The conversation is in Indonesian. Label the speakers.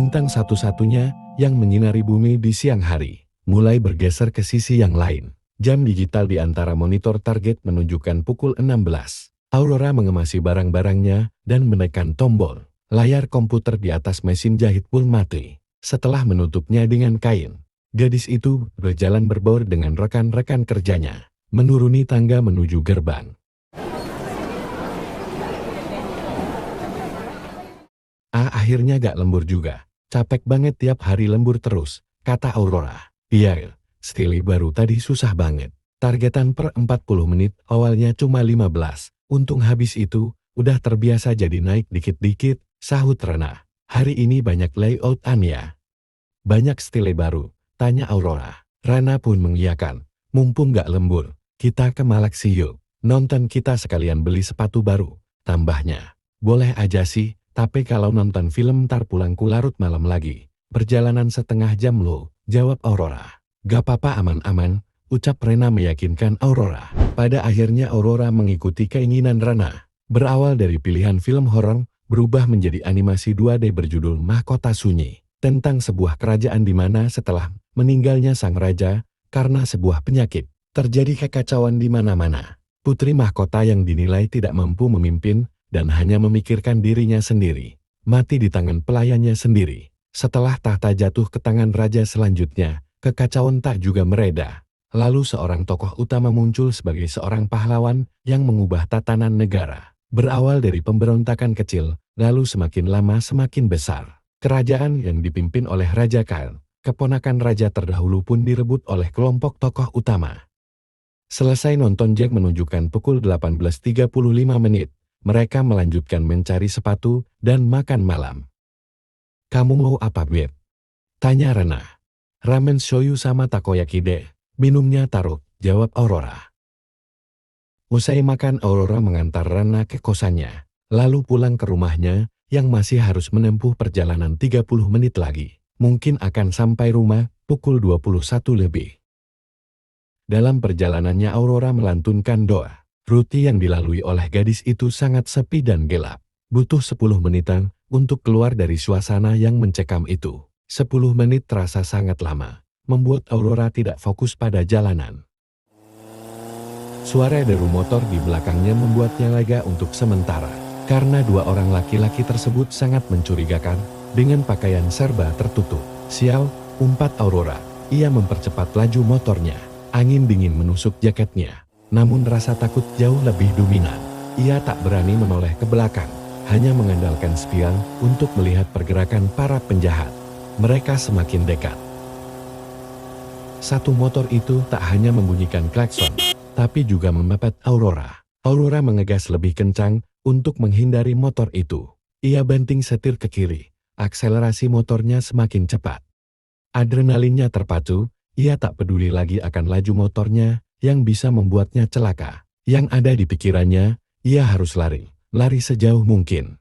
Speaker 1: bintang satu-satunya yang menyinari bumi di siang hari, mulai bergeser ke sisi yang lain. Jam digital di antara monitor target menunjukkan pukul 16. Aurora mengemasi barang-barangnya dan menekan tombol. Layar komputer di atas mesin jahit pun mati. Setelah menutupnya dengan kain, gadis itu berjalan berbaur dengan rekan-rekan kerjanya, menuruni tangga menuju gerbang. Akhirnya gak lembur juga. Capek banget tiap hari lembur terus, kata Aurora. Iya, stili baru tadi susah banget. Targetan per 40 menit awalnya cuma 15. Untung habis itu, udah terbiasa jadi naik dikit-dikit, sahut Rena. Hari ini banyak layout Anya. Banyak stile baru, tanya Aurora. Rana pun mengiyakan. Mumpung gak lembur, kita ke Malaksi yuk. Nonton kita sekalian beli sepatu baru, tambahnya. Boleh aja sih. Tapi kalau nonton film ntar pulangku larut malam lagi. Perjalanan setengah jam loh, jawab Aurora. Gak apa-apa aman-aman, ucap Rena meyakinkan Aurora. Pada akhirnya Aurora mengikuti keinginan Rena. Berawal dari pilihan film horor, berubah menjadi animasi 2D berjudul Mahkota Sunyi. Tentang sebuah kerajaan di mana setelah meninggalnya sang raja, karena sebuah penyakit, terjadi kekacauan di mana-mana. Putri mahkota yang dinilai tidak mampu memimpin, dan hanya memikirkan dirinya sendiri, mati di tangan pelayannya sendiri. Setelah tahta jatuh ke tangan raja selanjutnya, kekacauan tak juga mereda. Lalu seorang tokoh utama muncul sebagai seorang pahlawan yang mengubah tatanan negara. Berawal dari pemberontakan kecil, lalu semakin lama semakin besar. Kerajaan yang dipimpin oleh Raja Kyle, keponakan raja terdahulu pun direbut oleh kelompok tokoh utama. Selesai nonton, Jack menunjukkan pukul 18.35 menit. Mereka melanjutkan mencari sepatu dan makan malam. Kamu mau apa, Beb? Tanya Rena. Ramen shoyu sama takoyaki deh. Minumnya taruh, jawab Aurora. Usai makan, Aurora mengantar Rena ke kosannya, lalu pulang ke rumahnya yang masih harus menempuh perjalanan 30 menit lagi. Mungkin akan sampai rumah pukul 21 lebih. Dalam perjalanannya Aurora melantunkan doa. Rute yang dilalui oleh gadis itu sangat sepi dan gelap. Butuh 10 menitan untuk keluar dari suasana yang mencekam itu. 10 menit terasa sangat lama, membuat Aurora tidak fokus pada jalanan. Suara deru motor di belakangnya membuatnya lega untuk sementara. Karena dua orang laki-laki tersebut sangat mencurigakan, dengan pakaian serba tertutup. Sial, umpat Aurora. Ia mempercepat laju motornya. Angin dingin menusuk jaketnya. Namun rasa takut jauh lebih dominan. Ia tak berani menoleh ke belakang, hanya mengandalkan spion untuk melihat pergerakan para penjahat. Mereka semakin dekat. Satu motor itu tak hanya membunyikan klakson, tapi juga memepet Aurora. Aurora mengegas lebih kencang untuk menghindari motor itu. Ia banting setir ke kiri, akselerasi motornya semakin cepat. Adrenalinnya terpacu, ia tak peduli lagi akan laju motornya yang bisa membuatnya celaka. Yang ada di pikirannya, ia harus lari sejauh mungkin.